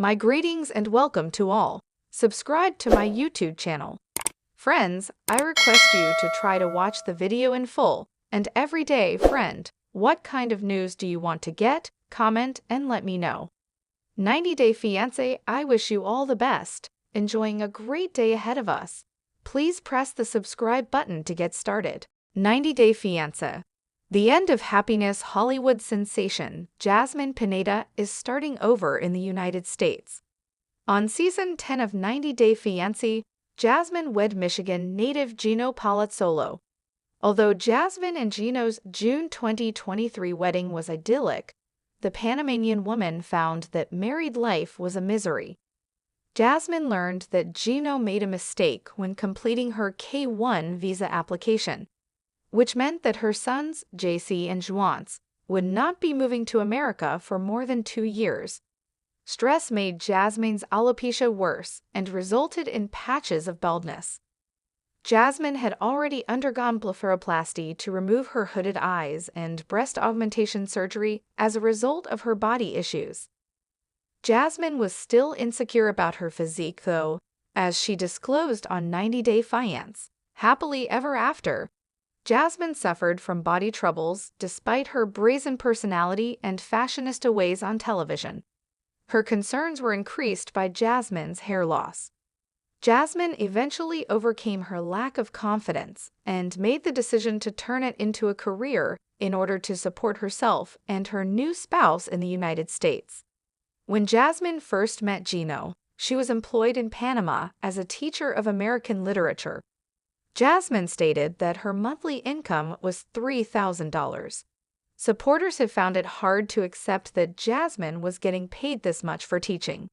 My greetings and welcome to all. Subscribe to my YouTube channel. Friends, I request you to try to watch the video in full. And every day, friend, what kind of news do you want to get? Comment and let me know. 90-Day Fiancé, I wish you all the best. Enjoying a great day ahead of us. Please press the subscribe button to get started. 90-Day Fiancé. The end of happiness Hollywood sensation Jasmine Pineda is starting over in the United States. On Season 10 of 90-Day Fiancé, Jasmine wed Michigan native Gino Palazzolo. Although Jasmine and Gino's June 2023 wedding was idyllic, the Panamanian woman found that married life was a misery. Jasmine learned that Gino made a mistake when completing her K-1 visa application, which meant that her sons, JC and Juance, would not be moving to America for more than 2 years. Stress made Jasmine's alopecia worse and resulted in patches of baldness. Jasmine had already undergone blepharoplasty to remove her hooded eyes and breast augmentation surgery as a result of her body issues. Jasmine was still insecure about her physique, though, as she disclosed on 90-Day Fiancé. Happily ever after, Jasmine suffered from body troubles despite her brazen personality and fashionista ways on television. Her concerns were increased by Jasmine's hair loss. Jasmine eventually overcame her lack of confidence and made the decision to turn it into a career in order to support herself and her new spouse in the United States. When Jasmine first met Gino, she was employed in Panama as a teacher of American literature. Jasmine stated that her monthly income was $3,000. Supporters have found it hard to accept that Jasmine was getting paid this much for teaching.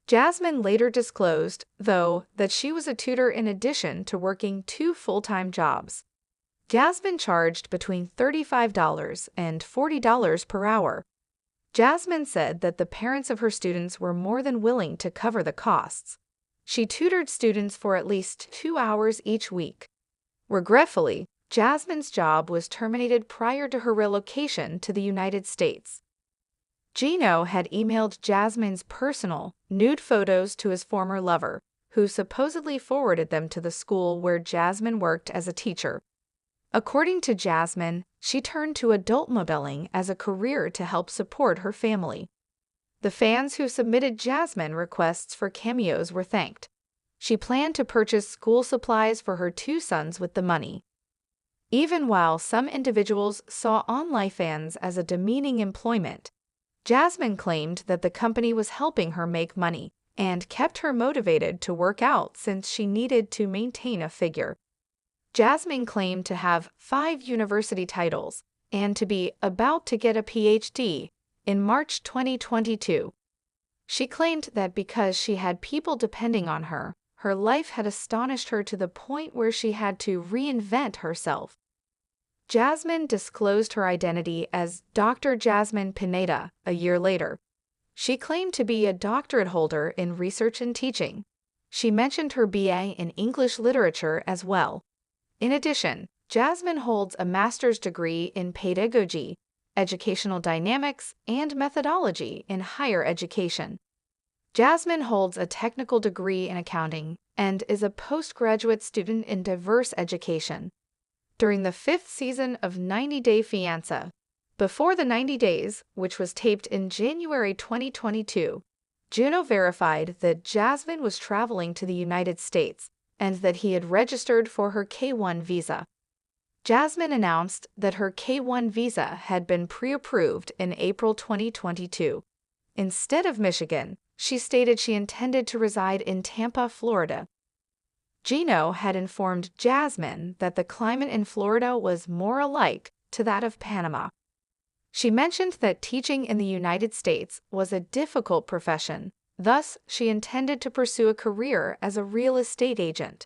Jasmine later disclosed, though, that she was a tutor in addition to working 2 full-time jobs. Jasmine charged between $35 and $40 per hour. Jasmine said that the parents of her students were more than willing to cover the costs. She tutored students for at least 2 hours each week. Regretfully, Jasmine's job was terminated prior to her relocation to the United States. Gino had emailed Jasmine's personal, nude photos to his former lover, who supposedly forwarded them to the school where Jasmine worked as a teacher. According to Jasmine, she turned to adult modeling as a career to help support her family. The fans who submitted Jasmine requests for cameos were thanked. She planned to purchase school supplies for her 2 sons with the money. Even while some individuals saw OnlyFans as a demeaning employment, Jasmine claimed that the company was helping her make money and kept her motivated to work out since she needed to maintain a figure. Jasmine claimed to have 5 university titles and to be about to get a PhD in March 2022. She claimed that because she had people depending on her, her life had astonished her to the point where she had to reinvent herself. Jasmine disclosed her identity as Dr. Jasmine Pineda a year later. She claimed to be a doctorate holder in research and teaching. She mentioned her BA in English literature as well. In addition, Jasmine holds a master's degree in pedagogy, educational dynamics, and methodology in higher education. Jasmine holds a technical degree in accounting and is a postgraduate student in diverse education. During the 5th season of 90-Day Fiancé, before the 90 days, which was taped in January 2022, Gino verified that Jasmine was traveling to the United States and that he had registered for her K-1 visa. Jasmine announced that her K-1 visa had been pre-approved in April 2022. Instead of Michigan, she stated she intended to reside in Tampa, Florida. Gino had informed Jasmine that the climate in Florida was more alike to that of Panama. She mentioned that teaching in the United States was a difficult profession, thus she intended to pursue a career as a real estate agent.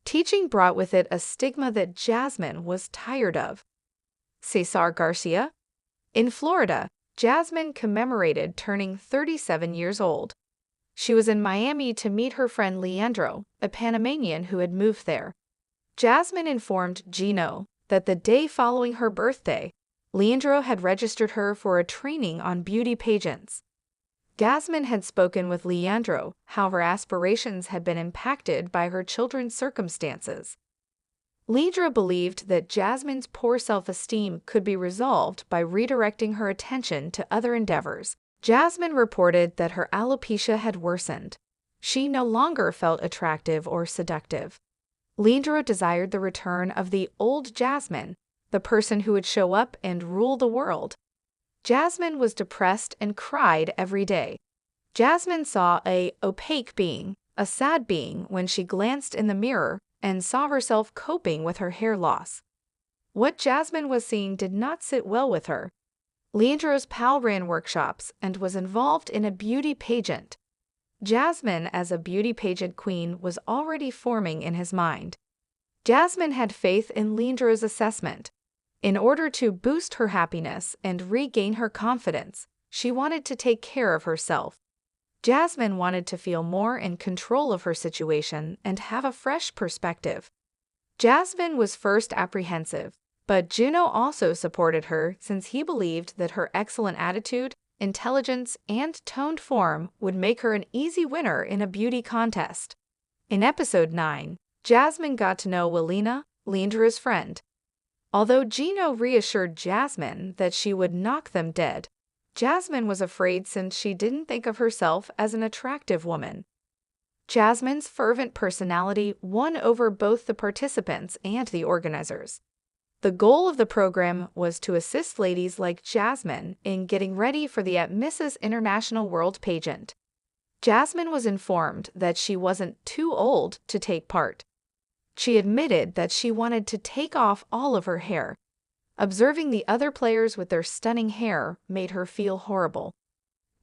Teaching brought with it a stigma that Jasmine was tired of. Cesar Garcia? In Florida, Jasmine commemorated turning 37 years old. She was in Miami to meet her friend Leandro, a Panamanian who had moved there. Jasmine informed Gino that the day following her birthday, Leandro had registered her for a training on beauty pageants. Jasmine had spoken with Leandro how her aspirations had been impacted by her children's circumstances. Leandro believed that Jasmine's poor self-esteem could be resolved by redirecting her attention to other endeavors. Jasmine reported that her alopecia had worsened. She no longer felt attractive or seductive. Leandro desired the return of the old Jasmine, the person who would show up and rule the world. Jasmine was depressed and cried every day. Jasmine saw an opaque being, a sad being, when she glanced in the mirror and saw herself coping with her hair loss. What Jasmine was seeing did not sit well with her. Leandro's pal ran workshops and was involved in a beauty pageant. Jasmine as a beauty pageant queen was already forming in his mind. Jasmine had faith in Leandro's assessment. In order to boost her happiness and regain her confidence, she wanted to take care of herself. Jasmine wanted to feel more in control of her situation and have a fresh perspective. Jasmine was first apprehensive, but Juno also supported her since he believed that her excellent attitude, intelligence, and toned form would make her an easy winner in a beauty contest. In episode 9, Jasmine got to know Melina, Leandro's friend. Although Juno reassured Jasmine that she would knock them dead, Jasmine was afraid since she didn't think of herself as an attractive woman. Jasmine's fervent personality won over both the participants and the organizers. The goal of the program was to assist ladies like Jasmine in getting ready for the Mrs. International World Pageant. Jasmine was informed that she wasn't too old to take part. She admitted that she wanted to take off all of her hair. Observing the other players with their stunning hair made her feel horrible.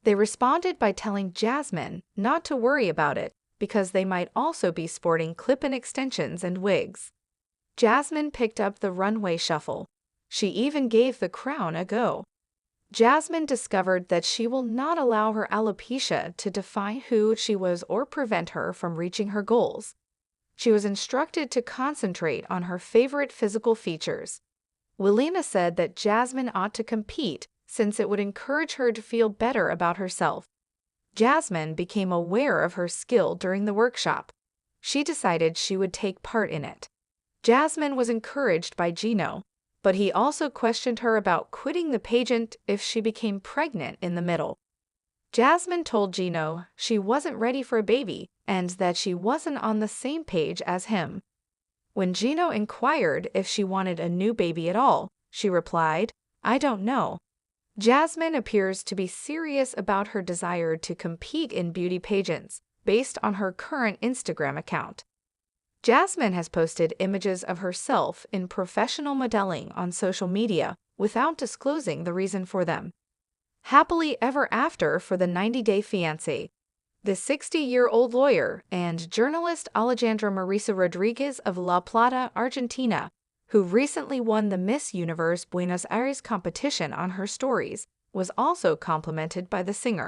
They responded by telling Jasmine not to worry about it because they might also be sporting clip-in extensions and wigs. Jasmine picked up the runway shuffle. She even gave the crown a go. Jasmine discovered that she will not allow her alopecia to define who she was or prevent her from reaching her goals. She was instructed to concentrate on her favorite physical features. Melina said that Jasmine ought to compete since it would encourage her to feel better about herself. Jasmine became aware of her skill during the workshop. She decided she would take part in it. Jasmine was encouraged by Gino, but he also questioned her about quitting the pageant if she became pregnant in the middle. Jasmine told Gino she wasn't ready for a baby and that she wasn't on the same page as him. When Gino inquired if she wanted a new baby at all, she replied, "I don't know." Jasmine appears to be serious about her desire to compete in beauty pageants based on her current Instagram account. Jasmine has posted images of herself in professional modeling on social media without disclosing the reason for them. Happily ever after for the 90-Day Fiancé. The 60-year-old lawyer and journalist Alejandra Marisa Rodriguez of La Plata, Argentina, who recently won the Miss Universe Buenos Aires competition on her stories, was also complimented by the singer.